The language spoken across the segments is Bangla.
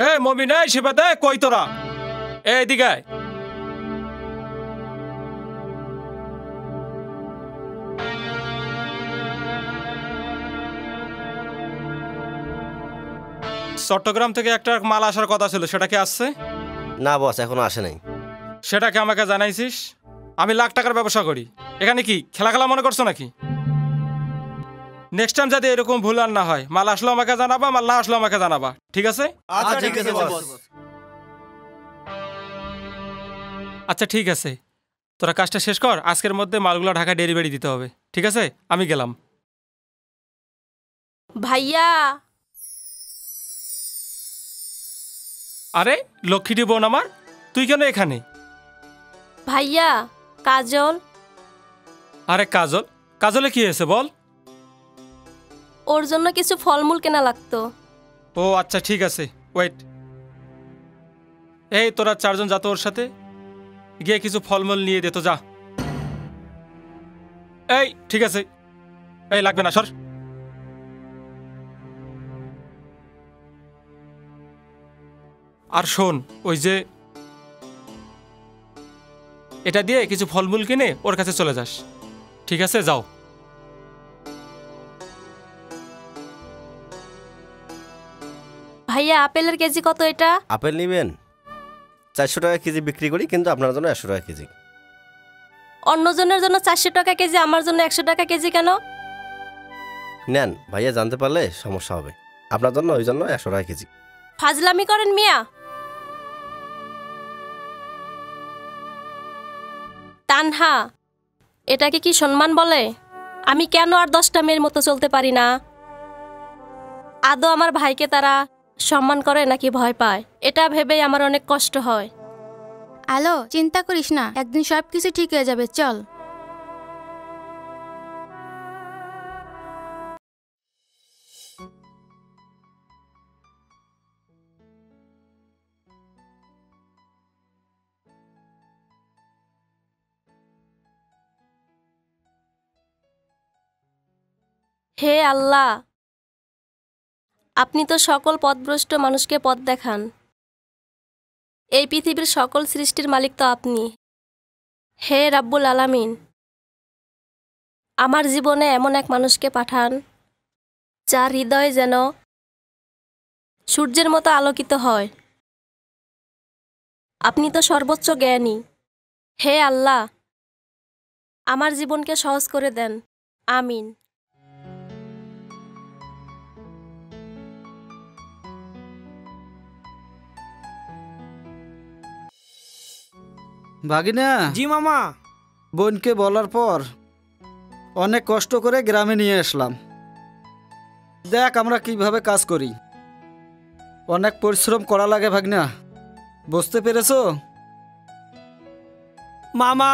এ মমিন, এই শিবাতে কই তোরা? এইদিকে আয়। চট্টগ্রাম থেকে একটা মাল আসার কথা ছিল, সেটা কি আসছে? না বস, এখনো আসে নাই। সেটাকে আমাকে জানাইছিস? আমি লাখ টাকার ব্যবসা করি, এখানে কি খেলা খেলা মনে করছো নাকি? নেক্সট টাইম যাতে এরকম ভুল আর না হয়, মাল আসলো আমাকে জানাবা, মাল না আসলো আমাকে জানাবা, ঠিক আছে? আচ্ছা ঠিক আছে বস। আচ্ছা ঠিক আছে, তোরা কাজটা শেষ কর, আজকের মধ্যে মালগুলো ঢাকা ডেলিভারি দিতে হবে, ঠিক আছে? আমি গেলাম। ভাইয়া, আরে লক্ষ্মীটি বোন আমার, তুই কেন এখানে? ভাইয়া কাজল। আরে কাজল, কাজলে কি হয়েছে বল? ওর জন্য কিছু ফলমূল কেনা লাগতো। ও আচ্ছা ঠিক আছে, ওয়েট। এই তোরা চারজন যা তো ওর সাথে, গিয়ে কিছু ফলমূল নিয়ে দে তো, যা। এই ঠিক আছে, এই লাগবে না, সর। আর শোন, ওই যে এটা দিয়ে কিছু ফলমূল কিনে ওর কাছে চলে যাস, ঠিক আছে? যাও। ভাইয়া আপেলের কেজি কত এটা? আপেল নেবেন? 400 টাকা কেজি বিক্রি করি, কিন্তু আপনার জন্য 100 টাকা কেজি। অন্যজনের জন্য 400 টাকা কেজি, আমার জন্য 100 টাকা কেজি কেন? নেন, ভাইয়া জানতে পারলে সমস্যা হবে। আপনার জন্য ওই জন্য 100 টাকা কেজি। ফাজলামি করেন মিয়া। তানহা, এটাকে কি সম্মান বলে? আমি কেন আর 10টা মেয়ের মতো চলতে পারি না? আদৌ আমার ভাইকে তারা সম্মান করে নাকি ভয় পায়, এটা ভেবেই আমার অনেক কষ্ট হয়। আলো, চিন্তা করিস না, একদিন সব কিছু ঠিক হয়ে যাবে, চল। হে আল্লাহ, আপনি তো সকল পথভ্রষ্ট মানুষকে পথ দেখান। এই পৃথিবীর সকল সৃষ্টির মালিক তো আপনি। হে রাব্বুল আলামিন, আমার জীবনে এমন এক মানুষকে পাঠান যার হৃদয় যেন সূর্যের মতো আলোকিত হয়। আপনি তো সর্বোচ্চ জ্ঞানী। হে আল্লাহ, আমার জীবনকে সহজ করে দেন, আমিন। ভাগিনা। জি মামা। বোনকে বলার পর অনেক কষ্ট করে গ্রামে নিয়ে আসলাম। দেখ আমরা কিভাবে কাজ করি, অনেক পরিশ্রম করা লাগে ভাগনা, বুঝতে পেরেছো? মামা,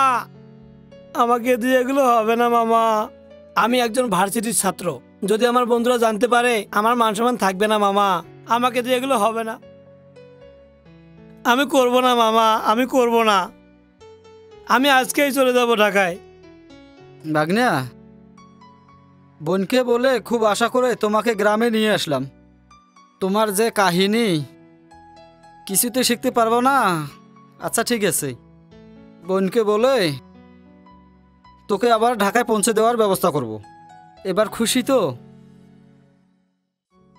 আমাকে দিয়ে এগুলো হবে না মামা। আমি একজন ভার্সিটির ছাত্র, যদি আমার বন্ধুরা জানতে পারে আমার মান সম্মান থাকবে না মামা। আমাকে দিয়ে এগুলো হবে না, আমি করব না মামা, আমি করব না। আমি আজকেই চলে যাব ঢাকায়। ভাগনা, বোনকে বলে খুব আশা করে তোমাকে গ্রামে নিয়ে আসলাম। তোমার যে কাহিনী, কিছুতে শিখতে পারবো না। আচ্ছা ঠিক আছে, বোনকে বলে তোকে আবার ঢাকায় পৌঁছে দেওয়ার ব্যবস্থা করব। এবার খুশি তো?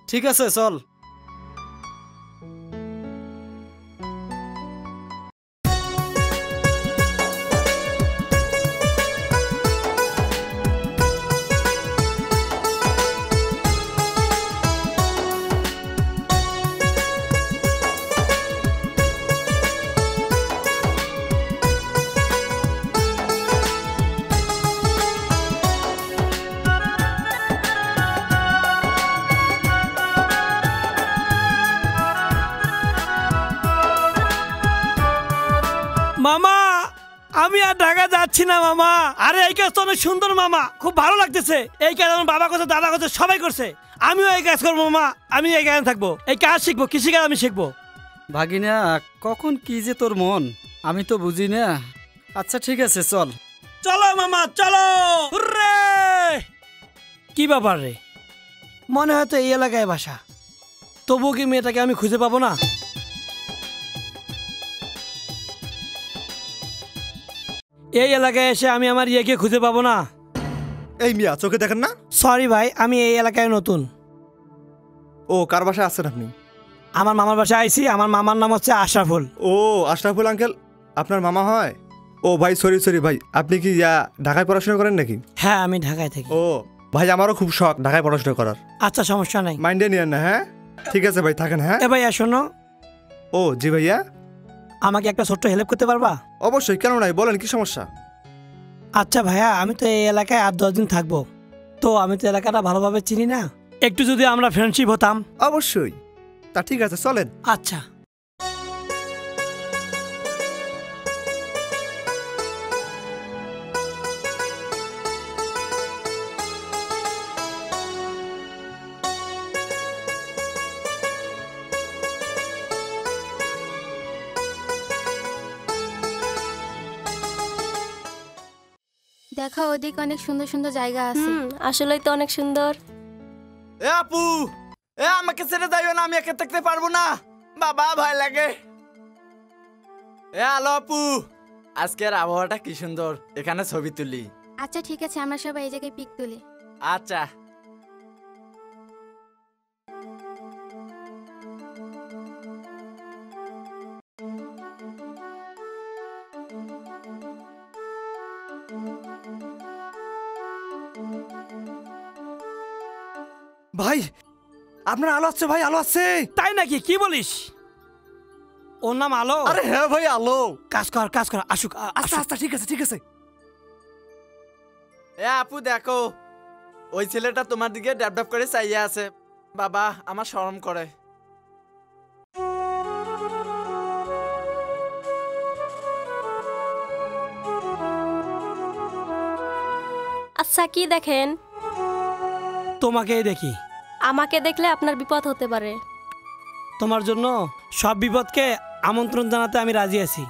ঠিক আছে, চল। মামা, আমি আর ঢাকা যাচ্ছি না মামা। আরে এই কাজ তো অনেক সুন্দর মামা, খুব ভালো লাগতেছে। এই কাজ আমার বাবা করছে, দাদা করছে, সবাই করছে। আমিও এই কাজ করবো মামা। আমি এই কাজ থাকবো, এই কাজ শিখবো, কৃষিকাজ আমি শিখবো। ভাগিনা, কখন কি যে তোর মন আমি তো বুঝি না। আচ্ছা ঠিক আছে, চল। চলো মামা, চলো। হুররে! কি ব্যাপার রে? মনে হয় তো এই এলাকায় বাসা। তবুও কি মেয়েটাকে আমি খুঁজে পাবো না? এই এলাকায় এসে আমি আমার ইয়েকে খুঁজে পাবো না? এই মিয়া চোখে দেখেন না? সরি ভাই, আমি এই এলাকায় নতুন। ও কার বাসায় আছেন আপনি? আমার মামার বাসায় আইছি। আমার মামার নাম হচ্ছে আশরাফুল। ও আশরাফুল আঙ্কেল আপনার মামা হয়? ও ভাই সরি ভাই, আপনি কি ঢাকায় পড়াশোনা করেন নাকি? হ্যাঁ, আমি ঢাকায় থাকি। ও ভাই আমারও খুব শখ ঢাকায় পড়াশোনা করার। আচ্ছা, সমস্যা নাই। মাইন্ডে নিয়েন না, হ্যাঁ ঠিক আছে ভাই, থাকেন। হ্যাঁ এ ভাইয়া শোনো, ও জি ভাইয়া, আমাকে একটা ছোট্ট হেল্প করতে পারবা? অবশ্যই, কেন নাই, বলেন কি সমস্যা? আচ্ছা ভাইয়া, আমি তো এই এলাকায় 8-10 দিন থাকবো, তো আমি তো এলাকাটা ভালোভাবে চিনি না, একটু যদি আমরা ফ্রেন্ডশিপ হতাম। অবশ্যই, তা ঠিক আছে চলেন। আচ্ছা। দেখো ওদিকে অনেক সুন্দর সুন্দর জায়গা আছে। আসলেই তো অনেক সুন্দর। এ আপু, আমাকে ছেড়ে যাইও না, আমি একা থাকতে পারবো না বাবা, ভয় লাগে। হ্যালো আপু, আজকের আবহাওয়াটা কি সুন্দর, এখানে ছবি তুলি। আচ্ছা ঠিক আছে, আমরা সবাই এই জায়গায় পিক তুলি। আচ্ছা। ভাই আপনার আলো আছে, ভাই আলো আছে। তাই নাকি? কি বলিস? ওর নাম আলো? আরে হ্যাঁ ভাই আলো। কাজ কর, আসুক। আচ্ছা আচ্ছা ঠিক আছে ঠিক আছে। এ আপু দেখো, ওই ছেলেটা তোমার দিকে ড্যাব ড্যাব করে চাইয়ে আছে। বাবা আমার শরম করে। আচ্ছা, কি দেখেন? তোমাকেই দেখি। আমাকে দেখলে আপনার বিপদ হতে পারে। তোমার জন্য সব বিপদকে আমন্ত্রণ জানাতে আমি রাজি আছি।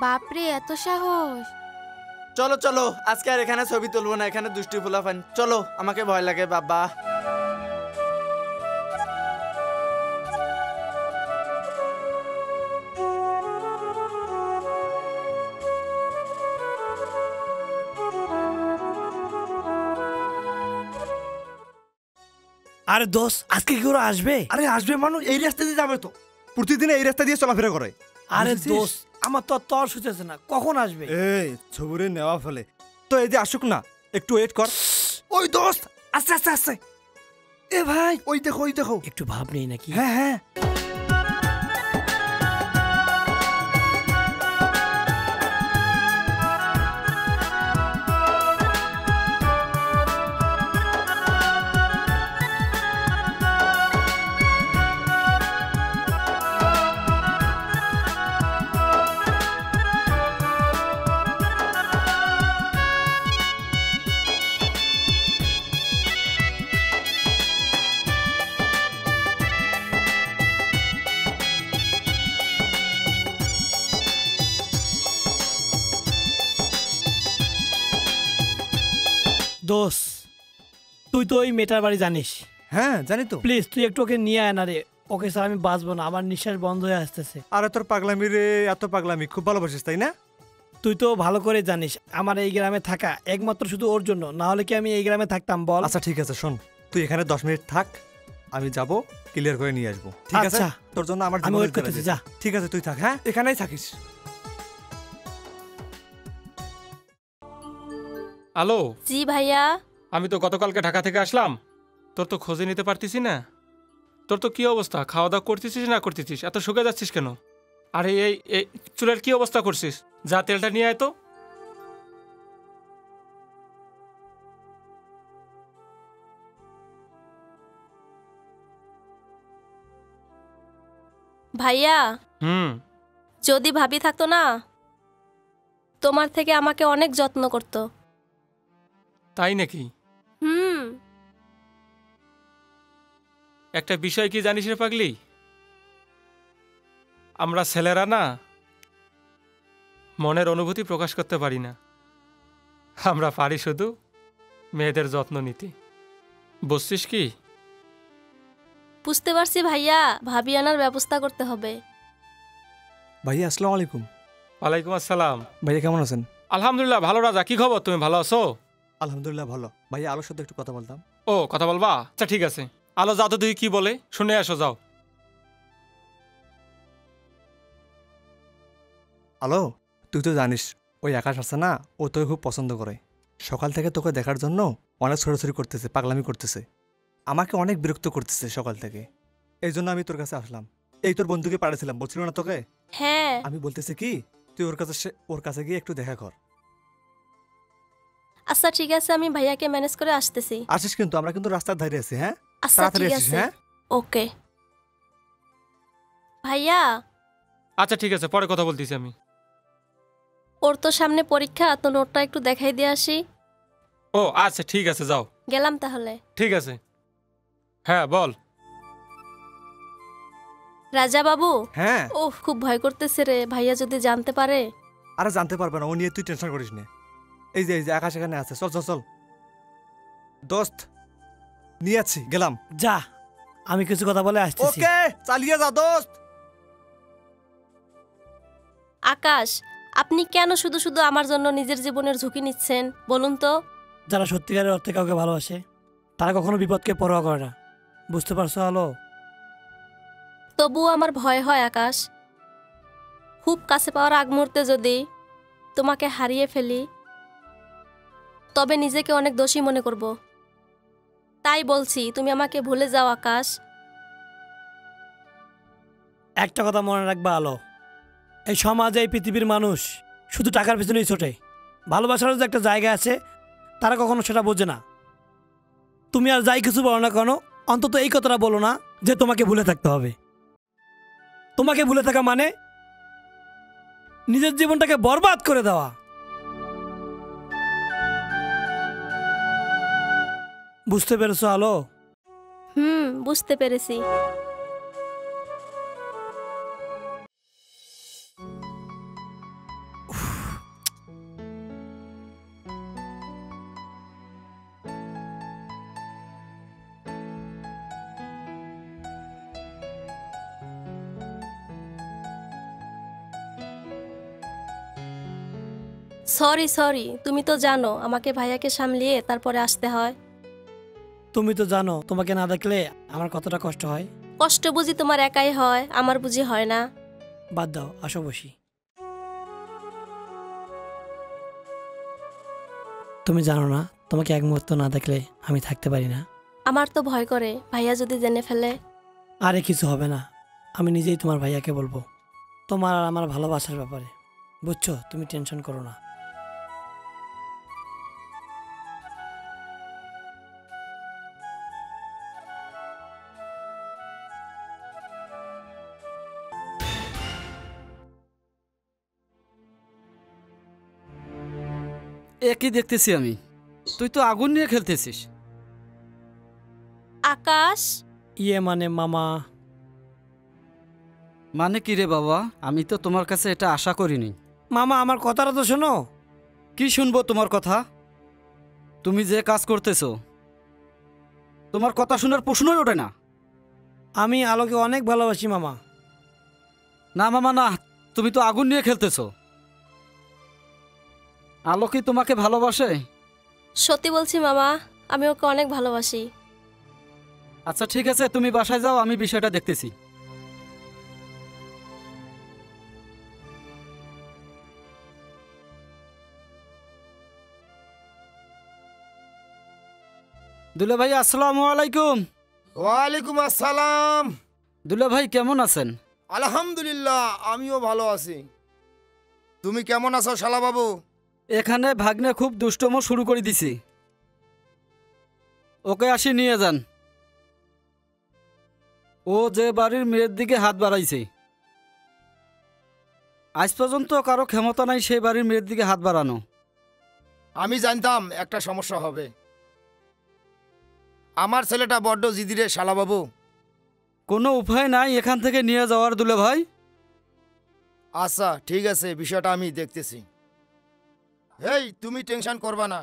বাপরে, এত সাহস! চলো চলো, আজকে আর এখানে ছবি তুলবো না, এখানে দুষ্টি ফুলাফান। চলো, আমাকে ভয় লাগে বাবা। আরে দোস্ত, আজকে কি করে আসবে? আরে আসবে মানুষ, এই রাস্তা দিয়ে যাবে তো, প্রতিদিন এই রাস্তা দিয়ে চলাফেরা করে। আরে বুঝেছিস? দোস্ত, আমার তো তর সুচেছে না, কখন আসবে? এই ছবুরে নেওয়া ফেলে তো, এই যে আসুক না, একটু ওয়েট কর। ওই দোস্ত, আস্তে আস্তে আস্তে। এ ভাই ওই দেখো ওই দেখো। একটু ভাব নেই নাকি? হ্যাঁ হ্যাঁ। দোস্ত, তুই তো ওই মেয়েটার বাড়ি জানিস। হ্যাঁ জানি তো। প্লিজ তুই একটু ওকে নিয়ে আয় না রে, ওকে স্যার আমি বাঁচবো না, আমার নিঃশ্বাস বন্ধ হয়ে আসতেছে। আরে তোর পাগলামি রে, এত পাগলামি, খুব ভালোবাসিস তাই না? তুই তো ভালো করে জানিস আমার এই গ্রামে থাকা একমাত্র শুধু ওর জন্য, না হলে কি আমি এই গ্রামে থাকতাম বল? আচ্ছা ঠিক আছে, শোন তুই এখানে 10 মিনিট থাক, আমি যাব ক্লিয়ার করে নিয়ে আসবো, ঠিক আছে? আচ্ছা। তোর জন্য আমার আমি জীবনের ওয়েট করতেছি, চ্যালেঞ্জ। যা। ঠিক আছে তুই থাক, হ্যাঁ এখানেই থাকিস। আলো, জি ভাইয়া। আমি তো গতকালকে ঢাকা থেকে আসলাম, তোর তো খোঁজে নিতে পারতেছি না। তোর তো কি অবস্থা, খাওয়া দাওয়া করতেছিস না করতেছিস, এত শুকে যাচ্ছিস কেন? আরে এই এই চুলের কি অবস্থা করছিস? যা তেলটা নিয়ে আয় তো। ভাইয়া, হুম। যদি ভাবি থাকতো না, তোমার থেকে আমাকে অনেক যত্ন করতো। তাই নাকি? হুম। একটা বিষয় কি জানিস রে পাগলি, আমরা ছেলেরা না মনের অনুভূতি প্রকাশ করতে পারি না, আমরা পারি শুধু মেয়েদের যত্ন নিতে। বুঝছিস কি, বুঝতে পারছি ভাইয়া, ভাবি আনার ব্যবস্থা করতে হবে। ভাইয়া আসসালামু আলাইকুম। ওয়ালাইকুম আসসালাম। ভাইয়া কেমন আছেন? আলহামদুলিল্লাহ ভালো রাজা, কি খবর, তুমি ভালো আছো? আলহামদুলিল্লাহ ভালো। ভাইয়া আলোর সাথে একটু কথা বলতাম। ও কথা বলবা, আচ্ছা ঠিক আছে। আলো যাও তো, তুই কি বলে শুনে আসো, যাও। আলো, তুই তো জানিস ওই আকাশ আছে না, ও তোকে খুব পছন্দ করে। সকাল থেকে তোকে দেখার জন্য অনেক ছোটাছুটি করতেছে, পাগলামি করতেছে, আমাকে অনেক বিরক্ত করতেছে সকাল থেকে। এই জন্য আমি তোর কাছে আসলাম। এই তোর বন্ধুকে পাঠিয়েছিলাম, বলছিল না তোকে? হ্যাঁ। আমি বলতেছি কি, তুই ওর কাছে গিয়ে একটু দেখা কর। আচ্ছা ঠিক আছে, আমি ভাইয়াকে ম্যানেজ করে আসতেছি। আসিস কিন্তু, আমরা কিন্তু রাস্তার ধারে আছি। হ্যাঁ, আচ্ছা তাড়াতাড়ি ঠিক আসিস। আছে। হ্যাঁ ওকে ভাইয়া, আচ্ছা ঠিক আছে, পরে কথা বলতেছি আমি। ওর তো সামনে পরীক্ষা, তো নোটটা একটু দেখাই দিয়ে আসি। ও আচ্ছা ঠিক আছে, যাও। গেলাম তাহলে। ঠিক আছে, হ্যাঁ বল। রাজা বাবু। হ্যাঁ। ও খুব ভয় করতেছে রে, ভাইয়া যদি জানতে পারে। আরে জানতে পারবে না, ও নিয়ে তুই টেনশন করিস না। এই যে আকাশ এখানে আছে, চল চল চল দোস্ত, নিয়ে আছি, গেলাম। যা, আমি কিছু কথা বলে আসতেছি। ওকে, চালিয়ে যা দোস্ত। আকাশ, আপনি কেন শুধু শুধু আমার জন্য নিজের জীবনের ঝুঁকি নিচ্ছেন বলুন তো? যারা সত্যিকারের অর্থে কাউকে ভালোবাসে তারা কখনো বিপদকে পরোয়া করে না, বুঝতে পারছো আলো? তবুও আমার ভয় হয় আকাশ, খুব কাছে পাওয়ার আগ মুহূর্তে যদি তোমাকে হারিয়ে ফেলি, তবে নিজেকে অনেক দোষী মনে করব। তাই বলছি, তুমি আমাকে ভুলে যাও আকাশ। একটা কথা মনে রাখবা আলো, এই সমাজে, এই পৃথিবীর মানুষ শুধু টাকার পিছনেই ছোটে। ভালোবাসারও যে একটা জায়গা আছে, তারা কখনো সেটা বোঝে না। তুমি আর যাই কিছু বলো না কেন, অন্তত এই কথাটা বলো না যে তোমাকে ভুলে থাকতে হবে। তোমাকে ভুলে থাকা মানে নিজের জীবনটাকে বরবাদ করে দেওয়া। বুঝতে পেরেছো আলো? বুঝতে পেরেছি। সরি সরি, তুমি তো জানো আমাকে ভাইয়াকে সামলিয়ে তারপরে আসতে হয়। তুমি তো জানো তোমাকে না দেখলে আমার কতটা কষ্ট হয়। কষ্ট বুঝি তোমার একাই হয়, আমার বুঝি হয় না। বাদ দাও, আসো বসি। তুমি জানো না, তোমাকে এক মুহূর্ত না দেখলে আমি থাকতে পারি না। আমার তো ভয় করে ভাইয়া যদি জেনে ফেলে। আরে কিছু হবে না, আমি নিজেই তোমার ভাইয়াকে বলবো তোমার আর আমার ভালোবাসার ব্যাপারে, বুঝছো? তুমি টেনশন করো না। একই দেখতেছি আমি, তুই তো আগুন নিয়ে খেলতেছিস। আকাশ, ইয়ে মানে মামা। মানে কি রে বাবা, আমি তো তোমার কাছে এটা আশা করিনি। মামা আমার কথাটা তো শোনো। কি শুনবো তোমার কথা? তুমি যে কাজ করতেছো, তোমার কথা শোনার প্রশ্নই ওঠে না। আমি আলোকে অনেক ভালোবাসি মামা। না মামা না, তুমি তো আগুন নিয়ে খেলতেছো। আলো কি তোমাকে ভালোবাসে? সত্যি বলছি মামা, আমি ওকে অনেক ভালোবাসি। আচ্ছা ঠিক আছে, তুমি বাসায় যাও, আমি বিষয়টা দেখতেছি। দুলা ভাই আসসালামু আলাইকুম। ওয়ালাইকুম আসসালাম। দুলা ভাই কেমন আছেন? আলহামদুলিল্লাহ, আমিও ভালো আছি। তুমি কেমন আছো শালা বাবু? এখানে ভাগ্নে খুব দুষ্টমো শুরু করে দিছি, ওকে আসি নিয়ে যান। ও যে বাড়ির মেয়ের দিকে হাত বাড়াইছে, আজ পর্যন্ত কারো ক্ষমতা নাই সেই বাড়ির মেয়ের দিকে হাত বাড়ানো। আমি জানতাম একটা সমস্যা হবে। আমার ছেলেটা বড্ড জিদি রে শালা বাবু। কোনো উপায় নাই এখান থেকে নিয়ে যাওয়ার দুলা ভাই। আচ্ছা ঠিক আছে, বিষয়টা আমি দেখতেছি। এই তুমি টেনশন করবা না,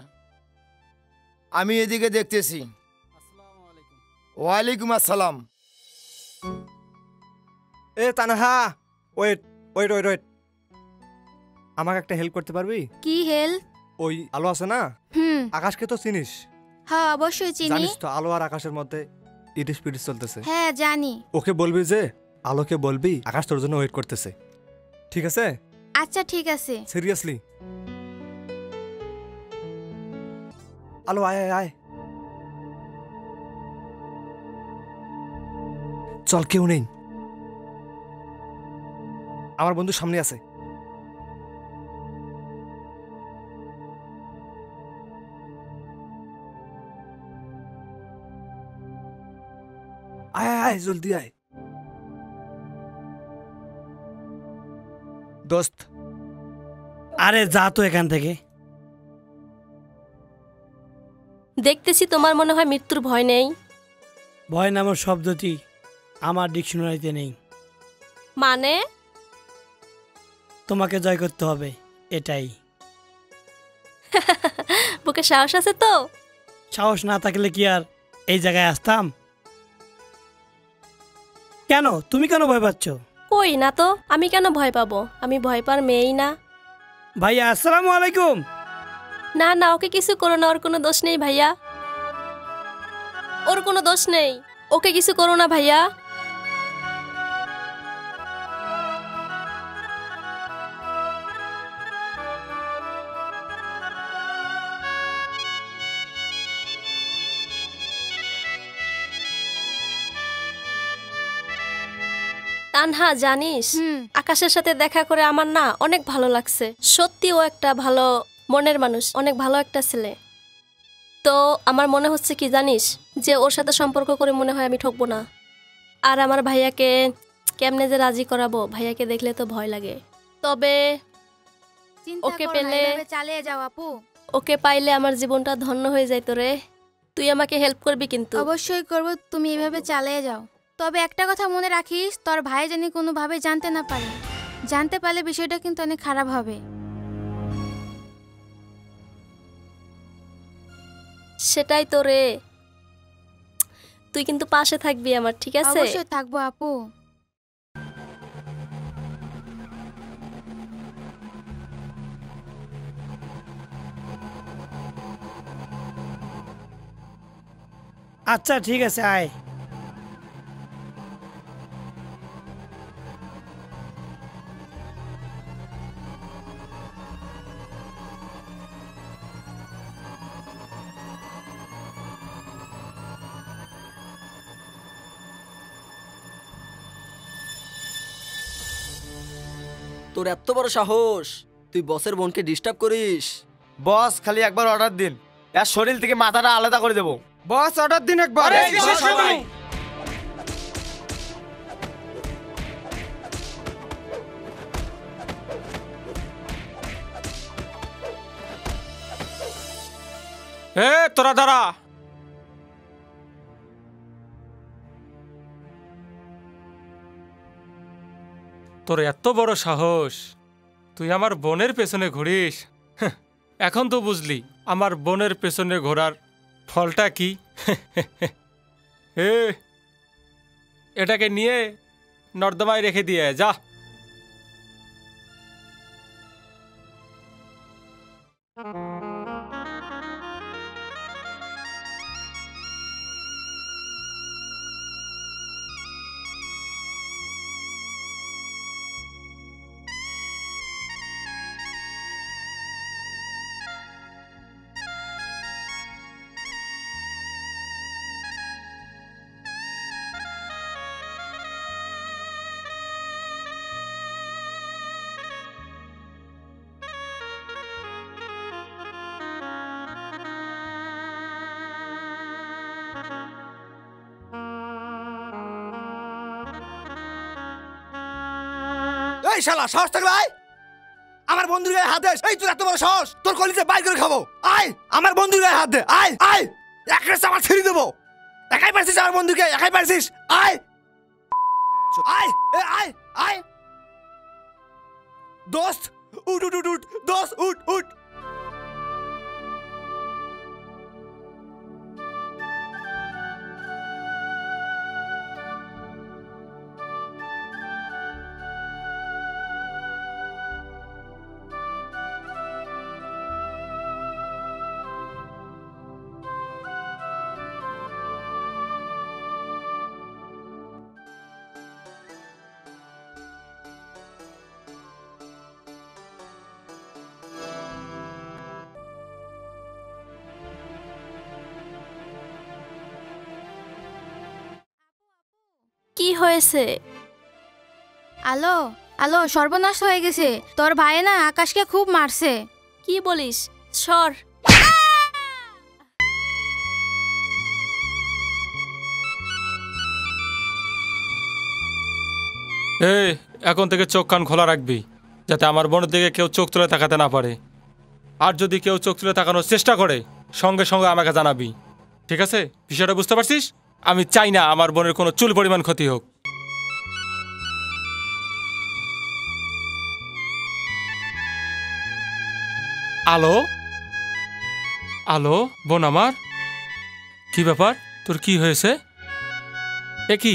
আমি এদিকে দেখতেছি। ওয়ালাইকুম আসসালাম। এ Tanha, wait wait wait wait, আমাকে একটা হেল্প করতে পারবি? কি হেল? ওই আলো আছে না, আকাশকে তো চিনিস? হ্যাঁ অবশ্যই চিনি। জানিস তো আলো আর আকাশের মধ্যে ইটিস পিটিস চলতেছে। হ্যাঁ জানি। ওকে বলবি যে আলোকে বলবি আকাশ তোর জন্য ওয়েট করতেছে, ঠিক আছে? আচ্ছা ঠিক আছে। সিরিয়াসলি। আলো আয় আয় আয়, চল কেউ নেই, আমার বন্ধু সামনে আছে। আয় আয় আয়, জলদি আয়। দোস্ত, আরে যা তো এখান থেকে। দেখতেছি তোমার মনে হয় মৃত্যুর ভয় নেই। ভয় নামের শব্দটি আমার ডিকশনারিতে নেই। মানে? তোমাকে জয় করতে হবে, এটাই। বুকে সাহস আছে তো? সাহস না থাকলে কি আর এই জায়গায় আসতাম? কেন, তুমি কেন ভয় পাচ্ছ? কই না তো, আমি কেন ভয় পাবো? আমি ভয় পার মেয়েই না। ভাইয়া আসসালামু আলাইকুম। না না, ওকে কিছু করো না, ওর কোনো দোষ নেই ভাইয়া, ওর কোনো দোষ নেই, ওকে কিছু করো না ভাইয়া। তানহা জানিস, আকাশের সাথে দেখা করে আমার না অনেক ভালো লাগছে। সত্যি ও একটা ভালো মনের মানুষ, অনেক ভালো একটা ছেলে। তো আমার মনে হচ্ছে কি জানিস, যে ওর সাথে সম্পর্ক করে মনে হয় আমি ঠকবো না। আর আমার ভাইয়াকে কেমনে যে রাজি করাবো, ভাইয়াকে দেখলে তো ভয় লাগে। তবে ওকে পেলে, চালিয়ে যাও আপু। ওকে পাইলে আমার জীবনটা ধন্য হয়ে যাইত রে। তুই আমাকে হেল্প করবি কিন্তু? অবশ্যই করব, তুমি এভাবে চালিয়ে যাও। তবে একটা কথা মনে রাখিস, তোর ভাই জানি কোনোভাবে জানতে না পারে। জানতে পারলে বিষয়টা কিন্তু অনেক খারাপ হবে। সেটাই তো রে, তুই কিন্তু পাশে থাকবি আমার, ঠিক আছে? অবশ্যই থাকবো আপু। আচ্ছা ঠিক আছে, আয়। তোর এত বড় সাহস, তুই বসের বোনকে ডিস্টার্ব করিস? বস খালি একবার অর্ডার দিন, এর শরীর থেকে মাথাটা আলাদা করে দেবো। বস অর্ডার দিন একবার। তোরা দাঁড়া। তোর এত বড় সাহস, তুই আমার বোনের পেছনে ঘুরিস? এখন তো বুঝলি আমার বোনের পেছনে ঘোরার ফলটা কি। এটাকে নিয়ে নর্দমায় রেখে দিয়ে যা। এই শালা, সাহস থাকলে আয় আমার বন্ধুর গায়ে হাত দে। এই তোর এত বড় সাহস, তোর কলিজে বাইর করে খাবো। আয় আমার বন্ধুর গায়ে হাত দে, আয় আয়, এক রেসে আমার ছেড়ে দেবো। একাই পারছিস আমার বন্ধুকে, একাই পারছিস। আয় আয় আয় আয় দোস্ত, উঠ উঠ উঠ উঠ, দোস্ত উঠ উঠ। হয়েছে? আলো আলো, সর্বনাশ হয়ে গেছে। তোর ভাই না আকাশকে খুব মারছে। কি বলিস? সর। এই এখন থেকে চোখ কান খোলা রাখবি, যাতে আমার বোনের দিকে কেউ চোখ তুলে তাকাতে না পারে। আর যদি কেউ চোখ তুলে তাকানোর চেষ্টা করে সঙ্গে সঙ্গে আমাকে জানাবি, ঠিক আছে? বিষয়টা বুঝতে পারছিস? আমি চাই না আমার বোনের কোনো চুল পরিমাণ ক্ষতি হোক। আলো, আলো বোন আমার, কি ব্যাপার? তোর কি হয়েছে? এ কি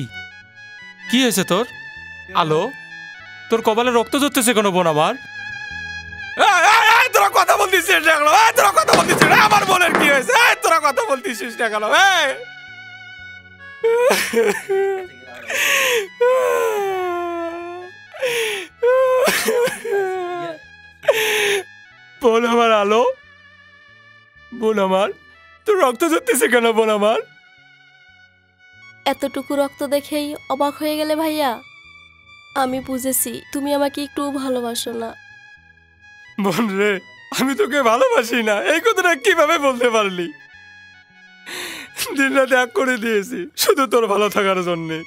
কি হয়েছে তোর? আলো, তোর কপালে রক্ত ঝরতেছে কেন বোন আমার? তোরা কথা বলতেছিস না কেন? তোরা কথা বলতেছিস না? আমার বোনের কি হয়েছে? তোরা কথা বলতেছিস না কেন? বোন আমার, আলো বোন আমার, তোর রক্ত ঝরতেছে কেন বোন আমার? এতটুকু রক্ত দেখেই অবাক হয়ে গেলে ভাইয়া? আমি বুঝেছি তুমি আমাকে একটু ভালোবাসো না। বোন রে, আমি তোকে ভালোবাসি না এই কথাটা কিভাবে বলতে পারলি? দিন রাতে এক করে দিয়েছি শুধু তোর ভালো থাকার জন্যে।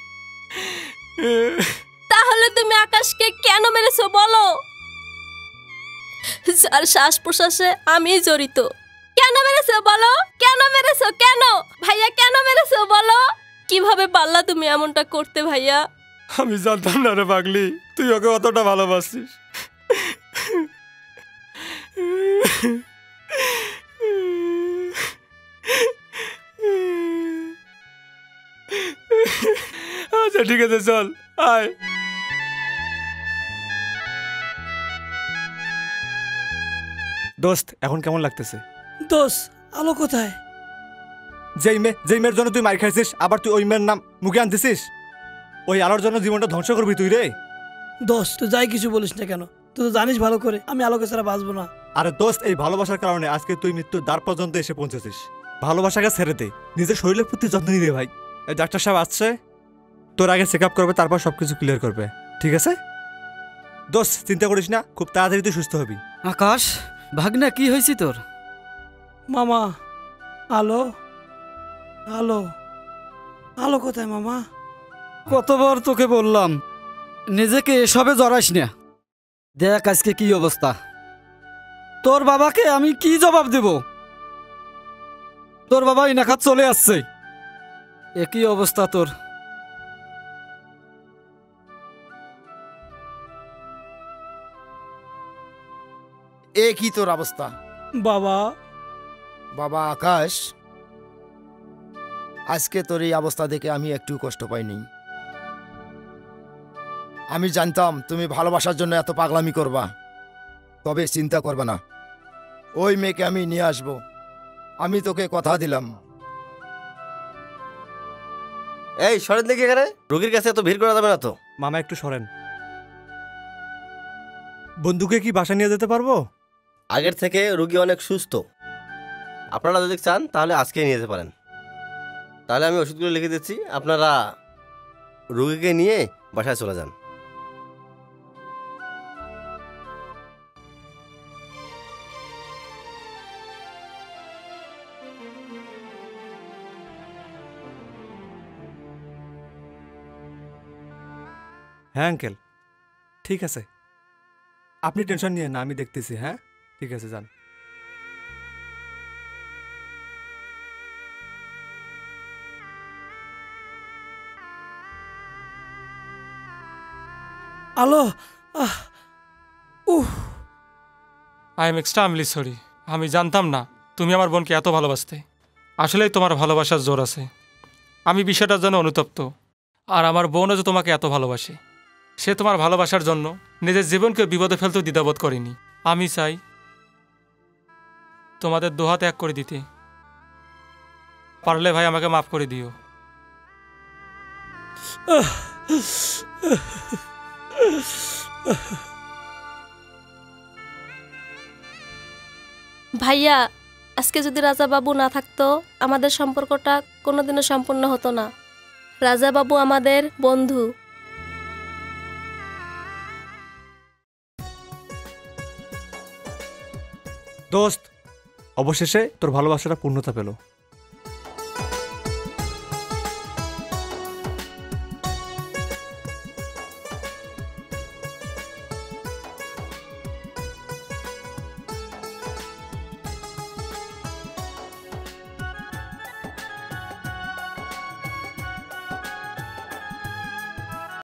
তাহলে তুমি আকাশকে কেন মেরেছো বলো? যার শ্বাস প্রশ্বাসে আমি জড়িত। কেন মেরেছো বলো? কেন মেরেছো? কেন ভাইয়া, কেন মেরেছো বলো? কিভাবে পারলা তুমি এমনটা করতে ভাইয়া? আমি জানতাম না রে পাগলি, তুই ওকে অতটা ভালোবাসিস। আচ্ছা ঠিক আছে, চল আয়। দোস্ত এখন কেমন লাগতেছে? দোষ, আলো কোথায়? যেই মেয়ের জন্য তুই মার খাইছিস, আবার তুই ওই মেয়ের নাম মুখে আনতেছিস। ওই আলোর জন্য জীবনটা ধ্বংস করবি তুই রে। দোষ, তুই যাই কিছু বলিস না কেন, তুই তো জানিস ভালো করে আমি আলোকে ছাড়া বাঁচবো না। আরে দোস্ত, এই ভালোবাসার কারণে আজকে তুই মৃত্যুর দ্বার পর্যন্ত এসে পৌঁছেছিস। ভালোবাসাকে ছেড়ে দে, নিজের শরীরের প্রতি যত্ন নিতে ভাই। এই ডাক্তার সাহেব আসছে, তোর আগে চেক আপ করবে, তারপর সবকিছু ক্লিয়ার করবে, ঠিক আছে? দোস্ত চিন্তা করিস না, খুব তাড়াতাড়ি তুই সুস্থ হবি। আকাশ, ভাগনা কি হয়েছে তোর? মামা, আলো আলো আলো কোথায় মামা? কতবার তোকে বললাম নিজেকে এসবে জড়াইস না। দেখ আজকে কি অবস্থা। তোর বাবাকে আমি কি জবাব দেব? তোর বাবা ইনাকাত চলে আসছে, একই অবস্থা তোর। এ কি তোর অবস্থা? বাবা, বাবা আকাশ, আজকে তোর এই অবস্থা দেখে আমি একটু কষ্ট পাইনি। আমি জানতাম তুমি ভালোবাসার জন্য এত পাগলামি করবা, তবে চিন্তা করবে না, ওই মেয়েকে আমি নিয়ে আসব। আমি তোকে কথা দিলাম। এই সরেন দেখি, এখানে রোগীর কাছে এত ভিড় করা যাবে না তো। মামা একটু সরেন। বন্ধুকে কি বাসা নিয়ে যেতে পারবো? আগের থেকে রোগী অনেক সুস্থ, আপনারা যদি চান তাহলে আজকে নিয়ে যেতে পারেন। তাহলে আমি ওষুধগুলো লিখে দিচ্ছি, আপনারা রোগীকে নিয়ে বাসায় চলে যান। হ্যাঁ আঙ্কেল, ঠিক আছে, আপনি টেনশন নিয়ে না, আমি দেখতেছি। হ্যাঁ ঠিক আছে, যান। আলো, আই এম এক্সট্রিমলি সরি। আমি জানতাম না তুমি আমার বোনকে এত ভালোবাসতে। আসলেই তোমার ভালোবাসার জোর আছে। আমি বিষয়টার জন্য অনুতপ্ত। আর আমার বোনও যে তোমাকে এত ভালোবাসে, সে তোমার ভালোবাসার জন্য নিজের জীবনকে বিপদে ফেলতেও দ্বিধাবোধ করেনি। আমি চাই তোমাদের দুহাত এক করে দিতে। পারলে ভাই আমাকে মাফ করে দিও। ভাইয়া, আজকে যদি রাজা বাবু না থাকতো আমাদের সম্পর্কটা কোনোদিনও সম্পূর্ণ হতো না। রাজাবাবু আমাদের বন্ধু। দোস্ত, অবশেষে তোর ভালোবাসাটা পূর্ণতা পেল।